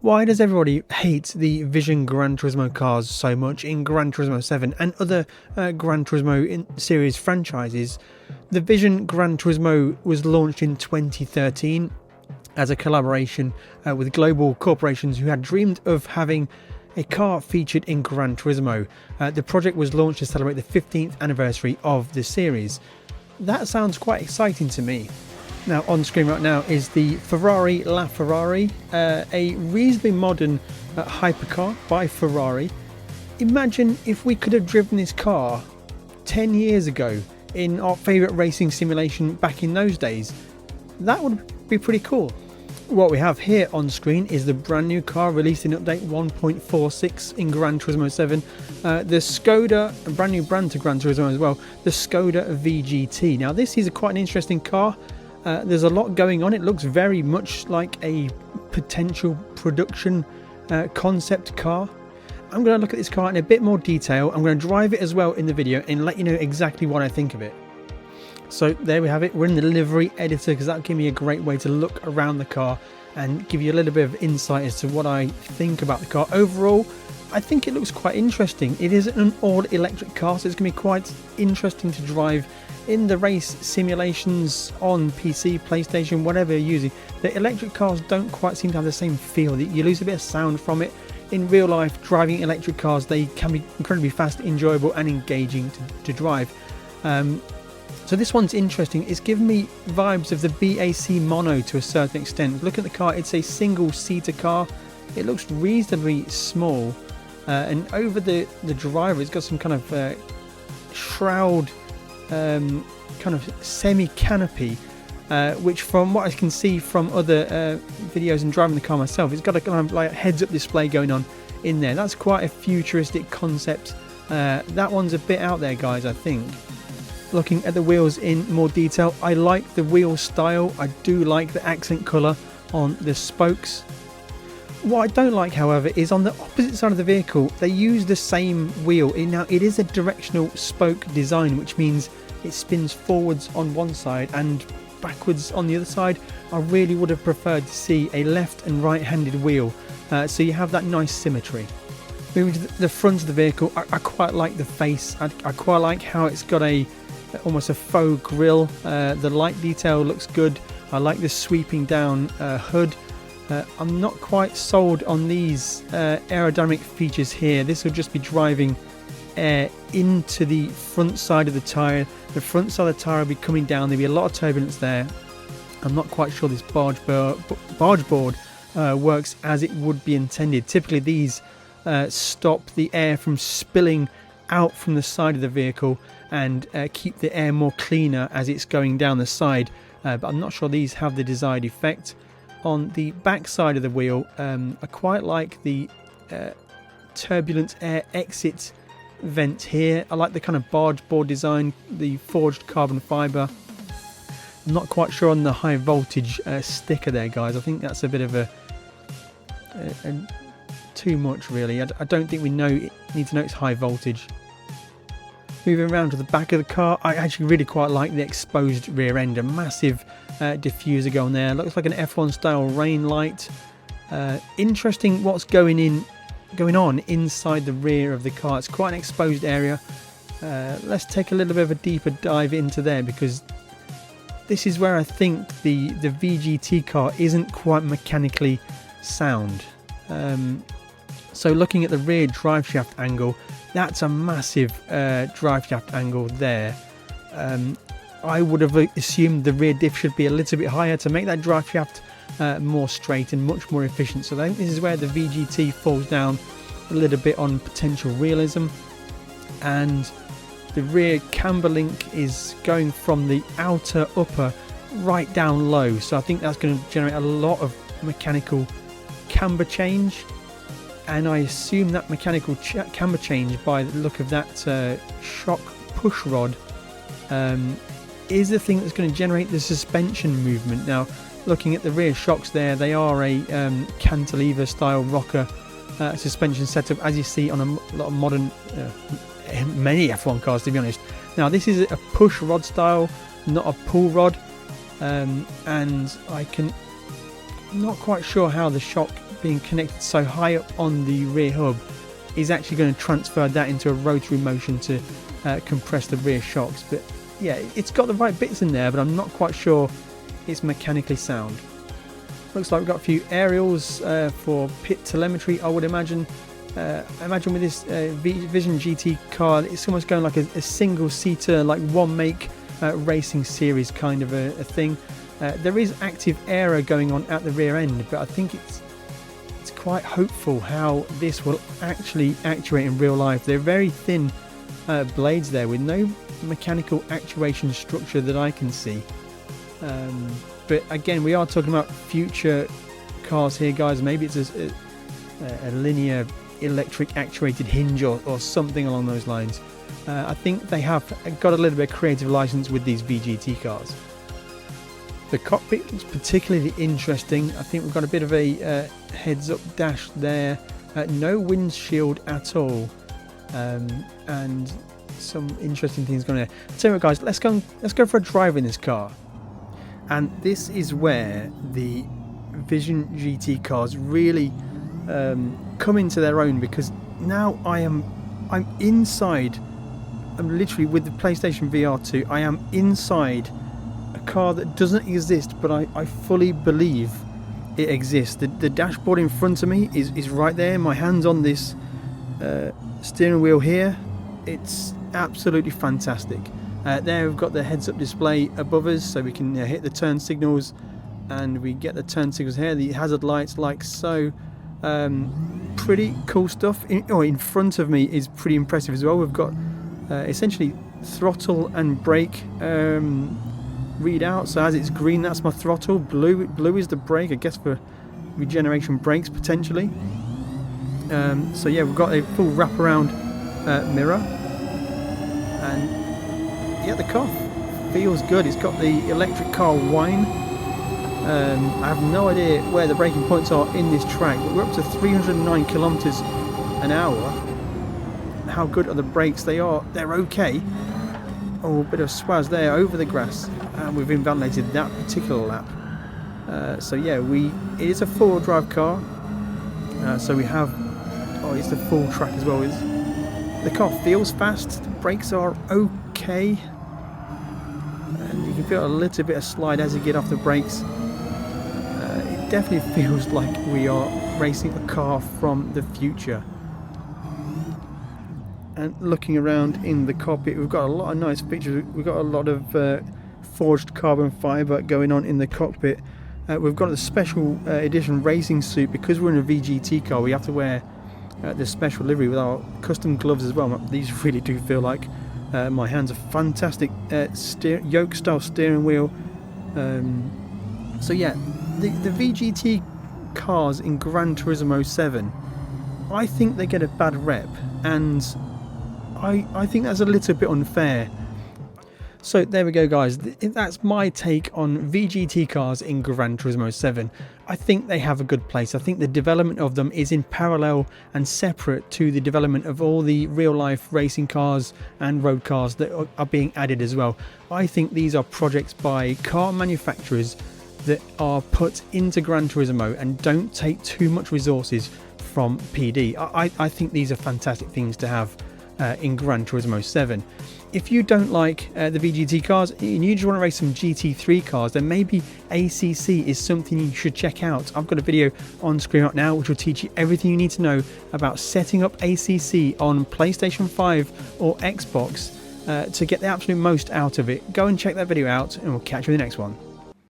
Why does everybody hate the Vision Gran Turismo cars so much in Gran Turismo 7 and other Gran Turismo series franchises? The Vision Gran Turismo was launched in 2013 as a collaboration with global corporations who had dreamed of having a car featured in Gran Turismo. The project was launched to celebrate the 15th anniversary of the series. That sounds quite exciting to me. Now on screen right now is the Ferrari LaFerrari, a reasonably modern hypercar by Ferrari. Imagine if we could have driven this car 10 years ago in our favourite racing simulation back in those days. That would be pretty cool. What we have here on screen is the brand new car released in update 1.46 in Gran Turismo 7. The SKODA, a brand new brand to Gran Turismo as well, the SKODA VGT. Now this is quite an interesting car. There's a lot going on. It looks very much like a potential production concept car. I'm going to look at this car in a bit more detail. I'm going to drive it as well in the video and let you know exactly what I think of it. So there we have it. We're in the livery editor because that'll give me a great way to look around the car and give you a little bit of insight as to what I think about the car. Overall, I think it looks quite interesting. It is an all-electric car, so it's going to be quite interesting to drive in the race simulations on PC, PlayStation, whatever you're using. The electric cars don't quite seem to have the same feel. You lose a bit of sound from it. In real life, driving electric cars, they can be incredibly fast, enjoyable and engaging to drive. So this one's interesting. It's given me vibes of the BAC Mono to a certain extent. Look at the car, it's a single-seater car. It looks reasonably small. And over the driver, it's got some kind of shroud, kind of semi-canopy, which from what I can see from other videos and driving the car myself, it's got a kind of like heads-up display going on in there. That's quite a futuristic concept. That one's a bit out there, guys, I think. Looking at the wheels in more detail, I like the wheel style. I do like the accent colour on the spokes. What I don't like, however, is on the opposite side of the vehicle, they use the same wheel. Now, it is a directional spoke design, which means it spins forwards on one side and backwards on the other side. I really would have preferred to see a left and right-handed wheel, so you have that nice symmetry. Moving to the front of the vehicle, I quite like the face. I quite like how it's got almost a faux grille. The light detail looks good. I like the sweeping down hood. I'm not quite sold on these aerodynamic features here. This will just be driving air into the front side of the tyre. The front side of the tyre will be coming down. There'll be a lot of turbulence there. I'm not quite sure this barge board works as it would be intended. Typically these stop the air from spilling out from the side of the vehicle and keep the air more cleaner as it's going down the side, but I'm not sure these have the desired effect. On the back side of the wheel, I quite like the turbulent air exit vent here. I like the kind of barge board design, the forged carbon fibre. I'm not quite sure on the high voltage sticker there, guys. I think that's a bit of a too much, really. I don't think we need to know it's high voltage. Moving around to the back of the car, I actually really quite like the exposed rear end. A massive diffuser going there. Looks like an F1 style rain light. Interesting what's going on inside the rear of the car. It's quite an exposed area. Let's take a little bit of a deeper dive into there, because this is where I think the VGT car isn't quite mechanically sound. So looking at the rear driveshaft angle, that's a massive driveshaft angle there. I would have assumed the rear diff should be a little bit higher to make that driveshaft more straight and much more efficient. So I think this is where the VGT falls down a little bit on potential realism. And the rear camber link is going from the outer upper right down low. So I think that's going to generate a lot of mechanical camber change. And I assume that mechanical camber change, by the look of that shock push rod, is the thing that's going to generate the suspension movement. Now, looking at the rear shocks there, they are a cantilever style rocker suspension setup, as you see on a lot of modern, many F1 cars, to be honest. Now, this is a push rod style, not a pull rod, and I'm not quite sure how the shock being connected so high up on the rear hub is actually going to transfer that into a rotary motion to compress the rear shocks. But yeah, it's got the right bits in there, but I'm not quite sure it's mechanically sound. Looks like we've got a few aerials for pit telemetry, I would imagine. I imagine with this Vision GT car, it's almost going like a single-seater, like one-make racing series kind of a thing. There is active aero going on at the rear end, but I think it's quite hopeful how this will actually actuate in real life. They're very thin blades there with no mechanical actuation structure that I can see. But again, we are talking about future cars here, guys. Maybe it's a linear electric actuated hinge or something along those lines. I think they have got a little bit of creative license with these VGT cars. The cockpit looks particularly interesting. I think we've got a bit of a heads-up dash there. No windshield at all, and some interesting things going on there. Tell you what, guys, let's go for a drive in this car. And this is where the Vision GT cars really come into their own, because now I'm inside. I'm literally with the PlayStation VR 2. I am inside a car that doesn't exist, but I fully believe it exists. The dashboard in front of me is right there. My hand's on this steering wheel here. It's absolutely fantastic. There we've got the heads-up display above us, so we can hit the turn signals, and we get the turn signals here. The hazard lights, like so. Pretty cool stuff. In front of me is pretty impressive as well. We've got essentially throttle and brake readout. So as it's green, that's my throttle. Blue is the brake, I guess, for regeneration brakes potentially. So yeah, we've got a full wraparound mirror, and yeah, the car feels good. It's got the electric car whine. I have no idea where the braking points are in this track, but we're up to 309 kilometers an hour. How good are the brakes? They're okay. Oh, a bit of swaz there over the grass, and we've invalidated that particular lap. So yeah, it is a four-wheel drive car. So we have, it's the full track as well. The car feels fast. The brakes are okay, and you can feel a little bit of slide as you get off the brakes. It definitely feels like we are racing a car from the future. And looking around in the cockpit, we've got a lot of nice features. We've got a lot of forged carbon fibre going on in the cockpit. We've got a special edition racing suit. Because we're in a VGT car, we have to wear the special livery with our custom gloves as well. These really do feel like my hands. A fantastic yoke style steering wheel. So yeah, the VGT cars in Gran Turismo 7, I think they get a bad rep, and I think that's a little bit unfair. So there we go, guys. That's my take on VGT cars in Gran Turismo 7. I think they have a good place. I think the development of them is in parallel and separate to the development of all the real-life racing cars and road cars that are being added as well. I think these are projects by car manufacturers that are put into Gran Turismo and don't take too much resources from PD. I think these are fantastic things to have in Gran Turismo 7. If you don't like the VGT cars and you just want to race some GT3 cars, then maybe ACC is something you should check out. I've got a video on screen right now which will teach you everything you need to know about setting up ACC on PlayStation 5 or Xbox to get the absolute most out of it. Go and check that video out, and we'll catch you in the next one.